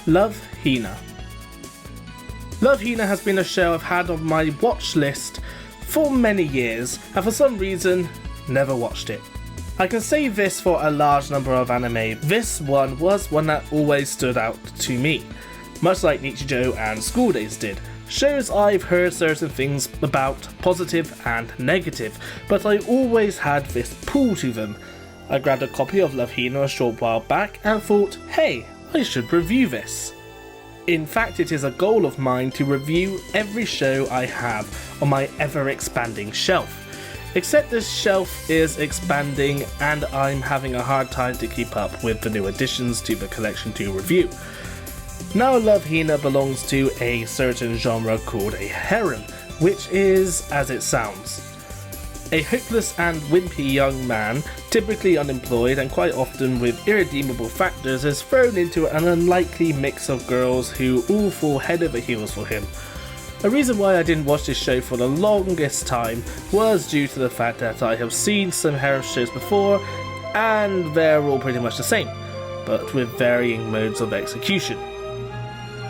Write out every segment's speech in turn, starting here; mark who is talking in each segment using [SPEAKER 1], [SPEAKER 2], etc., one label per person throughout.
[SPEAKER 1] Love Hina. Love Hina has been a show I've had on my watch list for many years, and for some reason, never watched it. I can say this for a large number of anime. This one was one that always stood out to me, much like Nichijou and School Days did. Shows I've heard certain things about, positive and negative, but I always had this pull to them. I grabbed a copy of Love Hina a short while back and thought, hey, I should review this. In fact, it is a goal of mine to review every show I have on my ever-expanding shelf. Except this shelf is expanding and I'm having a hard time to keep up with the new additions to the collection to review. Now Love Hina belongs to a certain genre called a harem, which is as it sounds. A hopeless and wimpy young man, typically unemployed and quite often with irredeemable factors, is thrown into an unlikely mix of girls who all fall head over heels for him. A reason why I didn't watch this show for the longest time was due to the fact that I have seen some harem shows before and they're all pretty much the same, but with varying modes of execution.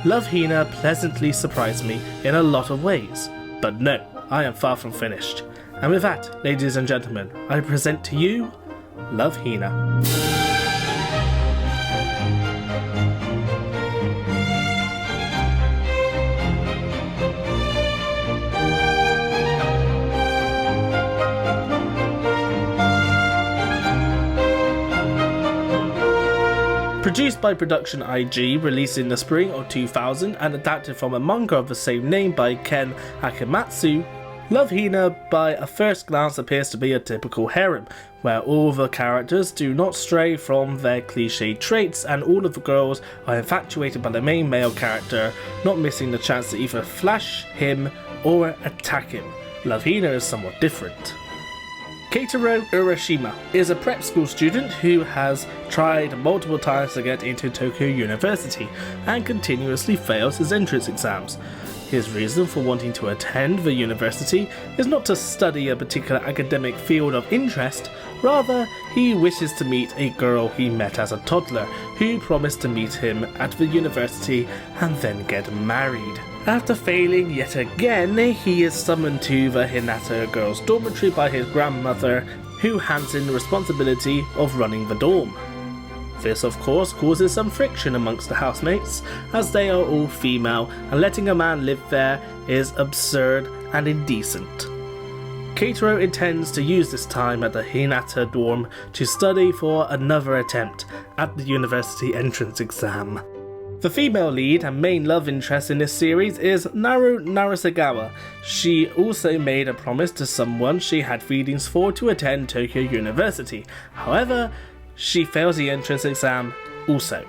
[SPEAKER 1] Love Hina pleasantly surprised me in a lot of ways, but no, I am far from finished. And with that, ladies and gentlemen, I present to you Love Hina. Produced by Production IG, released in the spring of 2000 and adapted from a manga of the same name by Ken Akamatsu, Love Hina by a first glance appears to be a typical harem, where all the characters do not stray from their cliched traits and all of the girls are infatuated by the main male character, not missing the chance to either flash him or attack him. Love Hina is somewhat different. Keitaro Urashima is a prep school student who has tried multiple times to get into Tokyo University and continuously fails his entrance exams. His reason for wanting to attend the university is not to study a particular academic field of interest, rather he wishes to meet a girl he met as a toddler who promised to meet him at the university and then get married. After failing yet again, he is summoned to the Hinata girls' dormitory by his grandmother, who hands in the responsibility of running the dorm. This of course causes some friction amongst the housemates, as they are all female and letting a man live there is absurd and indecent. Keitaro intends to use this time at the Hinata dorm to study for another attempt at the university entrance exam. The female lead and main love interest in this series is Naru Narasegawa. She also made a promise to someone she had feelings for to attend Tokyo University. However, she fails the entrance exam also.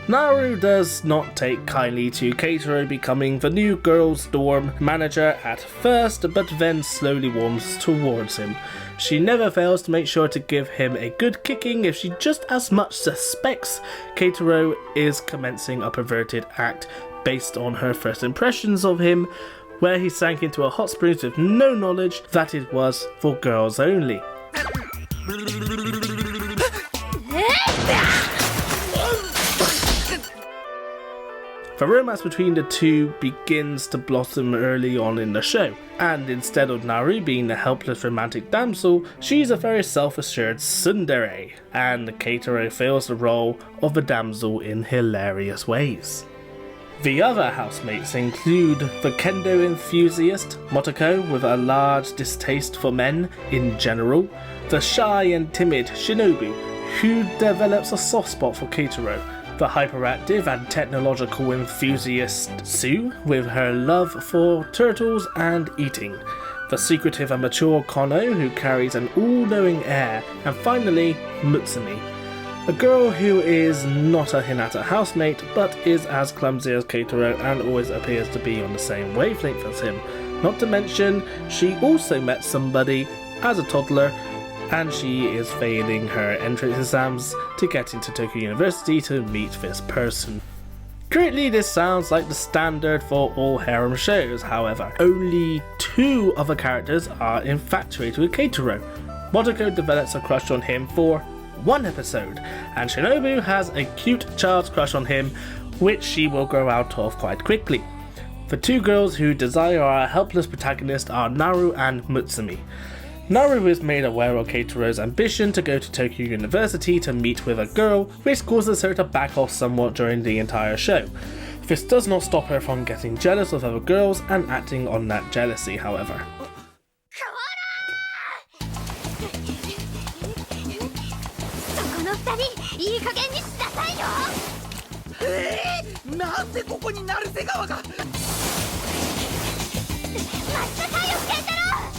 [SPEAKER 1] Naru does not take kindly to Keitaro becoming the new girls' dorm manager at first, but then slowly warms towards him. She never fails to make sure to give him a good kicking if she just as much suspects Keitaro is commencing a perverted act based on her first impressions of him, where he sank into a hot springs with no knowledge that it was for girls only. The romance between the two begins to blossom early on in the show, and instead of Naru being the helpless romantic damsel, she's a very self-assured tsundere, and Keitaro fills the role of the damsel in hilarious ways. The other housemates include the kendo enthusiast Motoko with a large distaste for men in general, the shy and timid Shinobu, who develops a soft spot for Keitaro, the hyperactive and technological enthusiast Sue with her love for turtles and eating, the secretive and mature Kono who carries an all-knowing air, and finally Mutsumi, a girl who is not a Hinata housemate but is as clumsy as Keitaro and always appears to be on the same wavelength as him. Not to mention, she also met somebody as a toddler and she is failing her entrance exams to get into Tokyo University to meet this person. Currently this sounds like the standard for all harem shows, however, only two other characters are infatuated with Keitaro. Motoko develops a crush on him for one episode, and Shinobu has a cute child's crush on him which she will grow out of quite quickly. The two girls who desire our helpless protagonist are Naru and Mutsumi. Naru is made aware of Keitaro's ambition to go to Tokyo University to meet with a girl, which causes her to back off somewhat during the entire show. This does not stop her from getting jealous of other girls and acting on that jealousy, however.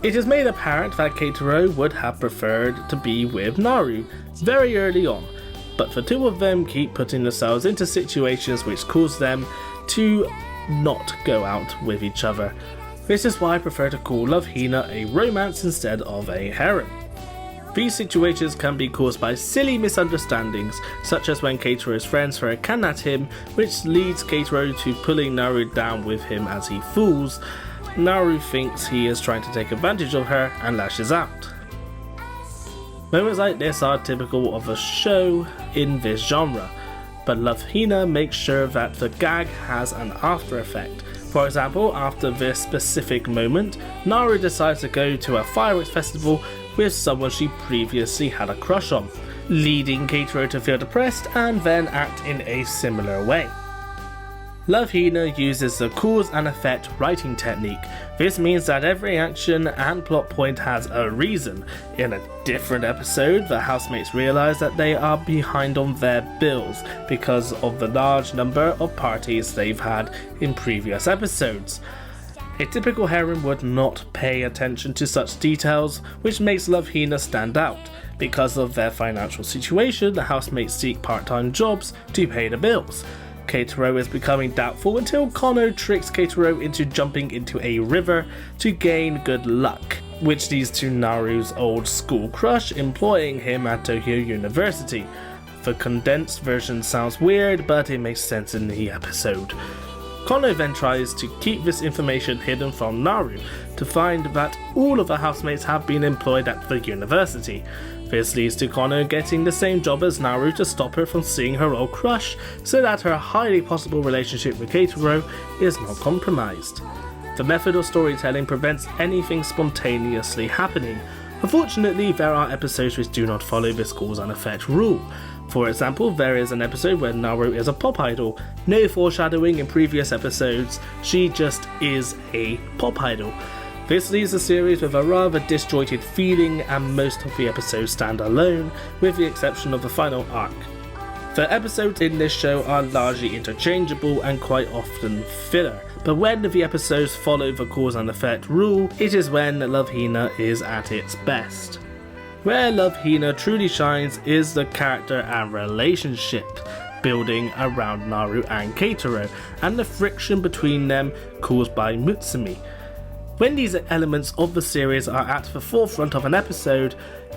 [SPEAKER 1] It is made apparent that Keitaro would have preferred to be with Naru very early on, but the two of them keep putting themselves into situations which cause them to not go out with each other. This is why I prefer to call Love Hina a romance instead of a harem. These situations can be caused by silly misunderstandings, such as when Keitaro's friends throw a can at him, which leads Keitaro to pulling Naru down with him as he falls. Naru thinks he is trying to take advantage of her and lashes out. Moments like this are typical of a show in this genre, but Love Hina makes sure that the gag has an after effect. For example, after this specific moment, Naru decides to go to a fireworks festival with someone she previously had a crush on, leading Keitaro to feel depressed and then act in a similar way. Love Hina uses the cause and effect writing technique. This means that every action and plot point has a reason. In a different episode, the housemates realize that they are behind on their bills because of the large number of parties they've had in previous episodes. A typical harem would not pay attention to such details, which makes Love Hina stand out. Because of their financial situation, the housemates seek part-time jobs to pay the bills. Keitaro is becoming doubtful until Kono tricks Keitaro into jumping into a river to gain good luck, which leads to Naru's old school crush employing him at Tokyo University. The condensed version sounds weird, but it makes sense in the episode. Kono then tries to keep this information hidden from Naru to find that all of the housemates have been employed at the university. This leads to Kono getting the same job as Naru to stop her from seeing her old crush, so that her highly possible relationship with Keitaro is not compromised. The method of storytelling prevents anything spontaneously happening. Unfortunately, there are episodes which do not follow this cause and effect rule. For example, there is an episode where Naru is a pop idol. No foreshadowing in previous episodes, she just is a pop idol. This leaves the series with a rather disjointed feeling, and most of the episodes stand alone, with the exception of the final arc. The episodes in this show are largely interchangeable and quite often filler, but when the episodes follow the cause and effect rule, it is when Love Hina is at its best. Where Love Hina truly shines is the character and relationship building around Naru and Keitaro, and the friction between them caused by Mutsumi. When these elements of the series are at the forefront of an episode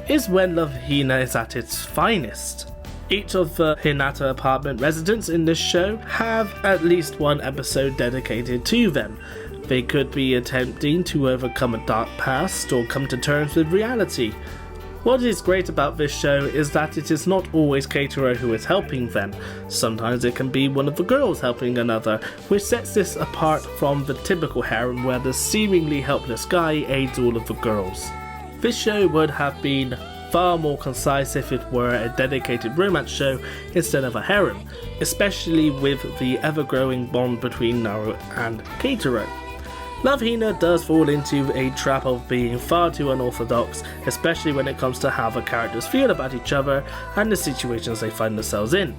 [SPEAKER 1] is when Love Hina is at its finest. Each of the Hinata apartment residents in this show have at least one episode dedicated to them. They could be attempting to overcome a dark past or come to terms with reality. What is great about this show is that it is not always Keitaro who is helping them. Sometimes it can be one of the girls helping another, which sets this apart from the typical harem where the seemingly helpless guy aids all of the girls. This show would have been far more concise if it were a dedicated romance show instead of a harem, especially with the ever-growing bond between Naru and Keitaro. Love Hina does fall into a trap of being far too unorthodox, especially when it comes to how the characters feel about each other and the situations they find themselves in.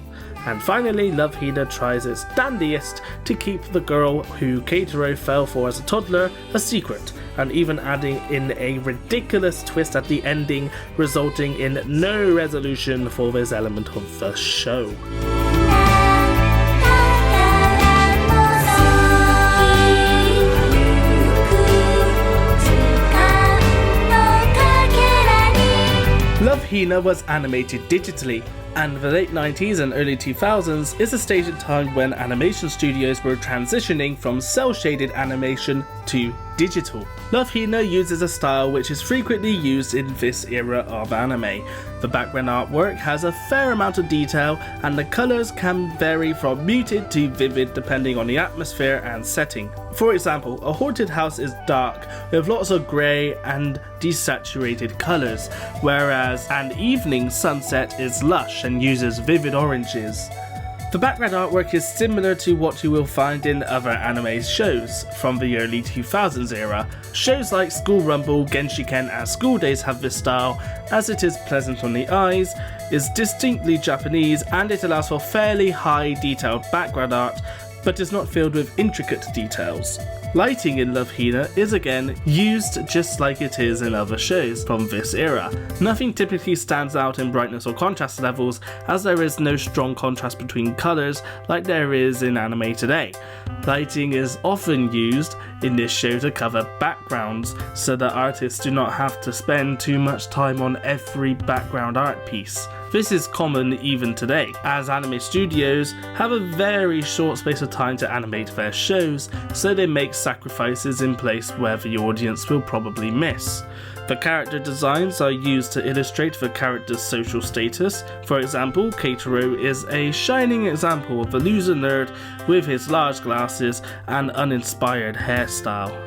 [SPEAKER 1] And finally, Love Hina tries its dandiest to keep the girl who Keitaro fell for as a toddler a secret, and even adding in a ridiculous twist at the ending, resulting in no resolution for this element of the show. Love Hina was animated digitally, and the late 90s and early 2000s is a stage in time when animation studios were transitioning from cel-shaded animation to digital. Love Hina uses a style which is frequently used in this era of anime. The background artwork has a fair amount of detail, and the colours can vary from muted to vivid depending on the atmosphere and setting. For example, a haunted house is dark with lots of grey and desaturated colours, whereas an evening sunset is lush and uses vivid oranges. The background artwork is similar to what you will find in other anime shows from the early 2000s era. Shows like School Rumble, Genshiken and School Days have this style, as it is pleasant on the eyes, is distinctly Japanese, and it allows for fairly high detailed background art, but is not filled with intricate details. Lighting in Love Hina is again used just like it is in other shows from this era. Nothing typically stands out in brightness or contrast levels, as there is no strong contrast between colours like there is in anime today. Lighting is often used in this show to cover backgrounds so that artists do not have to spend too much time on every background art piece. This is common even today, as anime studios have a very short space of time to animate their shows, so they make sacrifices in place where the audience will probably miss. The character designs are used to illustrate the character's social status. For example, Keitaro is a shining example of the loser nerd with his large glasses and uninspired hairstyle.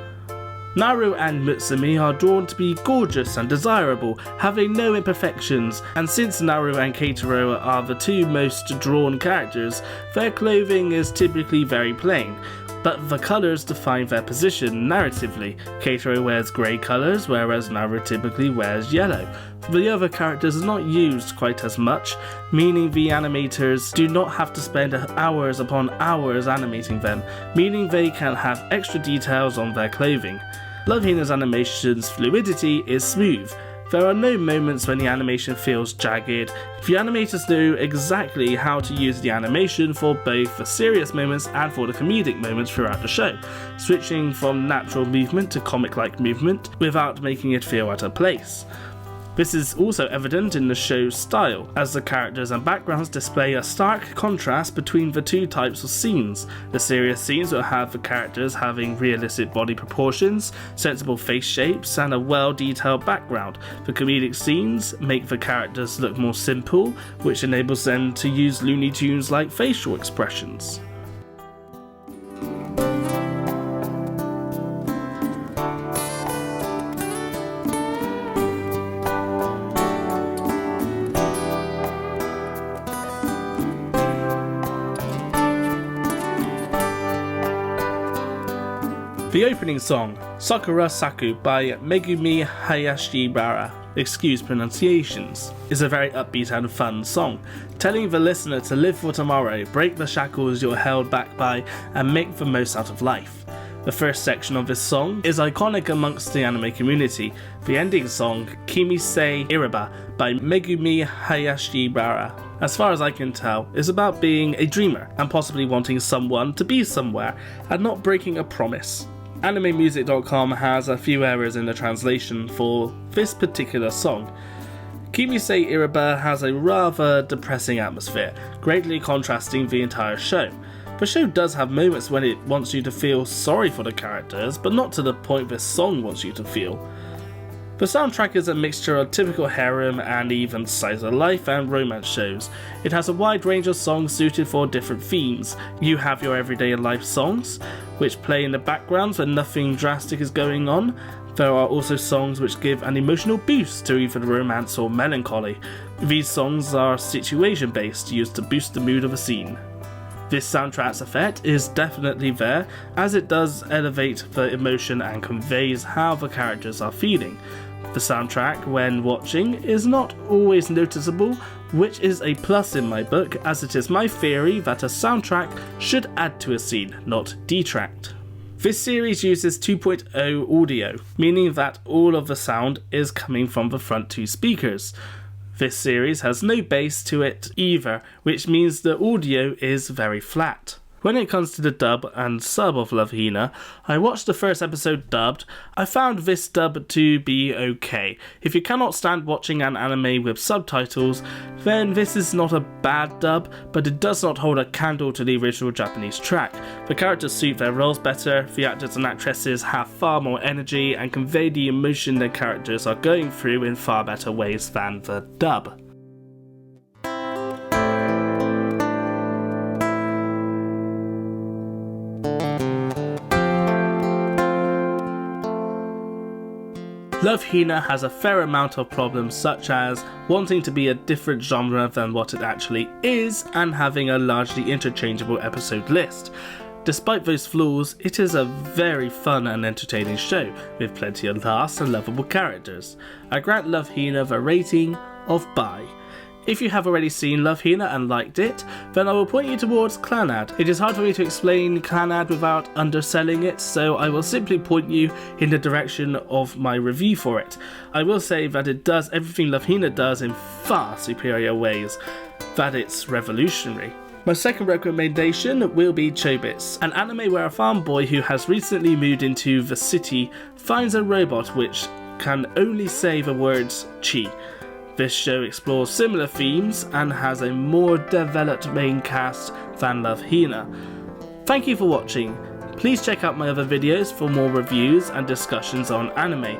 [SPEAKER 1] Naru and Mutsumi are drawn to be gorgeous and desirable, having no imperfections, and since Naru and Keitaro are the two most drawn characters, their clothing is typically very plain, but the colours define their position narratively. Keitaro wears grey colours, whereas Naru typically wears yellow. The other characters are not used quite as much, meaning the animators do not have to spend hours upon hours animating them, meaning they can have extra details on their clothing. Love Hina's animation's fluidity is smooth. There are no moments when the animation feels jagged. The animators know exactly how to use the animation for both the serious moments and for the comedic moments throughout the show, switching from natural movement to comic-like movement without making it feel out of place. This is also evident in the show's style, as the characters and backgrounds display a stark contrast between the two types of scenes. The serious scenes will have the characters having realistic body proportions, sensible face shapes, and a well-detailed background. The comedic scenes make the characters look more simple, which enables them to use Looney Tunes-like facial expressions. The opening song, Sakura Saku by Megumi Hayashibara, excuse pronunciations, is a very upbeat and fun song, telling the listener to live for tomorrow, break the shackles you're held back by, and make the most out of life. The first section of this song is iconic amongst the anime community. The ending song, Kimi Sei Iriba by Megumi Hayashibara, as far as I can tell, is about being a dreamer and possibly wanting someone to be somewhere and not breaking a promise. AnimeMusic.com has a few errors in the translation for this particular song. Kimi Sei Iriba has a rather depressing atmosphere, greatly contrasting the entire show. The show does have moments when it wants you to feel sorry for the characters, but not to the point this song wants you to feel. The soundtrack is a mixture of typical harem and even slice of life and romance shows. It has a wide range of songs suited for different themes. You have your everyday life songs, which play in the background when nothing drastic is going on. There are also songs which give an emotional boost to either romance or melancholy. These songs are situation based, used to boost the mood of a scene. This soundtrack's effect is definitely there, as it does elevate the emotion and conveys how the characters are feeling. The soundtrack, when watching, is not always noticeable, which is a plus in my book, as it is my theory that a soundtrack should add to a scene, not detract. This series uses 2.0 audio, meaning that all of the sound is coming from the front two speakers. This series has no bass to it either, which means the audio is very flat. When it comes to the dub and sub of Love Hina, I watched the first episode dubbed. I found this dub to be okay. If you cannot stand watching an anime with subtitles, then this is not a bad dub, but it does not hold a candle to the original Japanese track. The characters suit their roles better, the actors and actresses have far more energy and convey the emotion their characters are going through in far better ways than the dub. Love Hina has a fair amount of problems, such as wanting to be a different genre than what it actually is and having a largely interchangeable episode list. Despite those flaws, it is a very fun and entertaining show, with plenty of laughs and lovable characters. I grant Love Hina the rating of bye. If you have already seen Love Hina and liked it, then I will point you towards Clannad. It is hard for me to explain Clannad without underselling it, so I will simply point you in the direction of my review for it. I will say that it does everything Love Hina does in far superior ways, that it's revolutionary. My second recommendation will be Chobits, an anime where a farm boy who has recently moved into the city finds a robot which can only say the words chi. This show explores similar themes and has a more developed main cast than Love Hina. Thank you for watching. Please check out my other videos for more reviews and discussions on anime.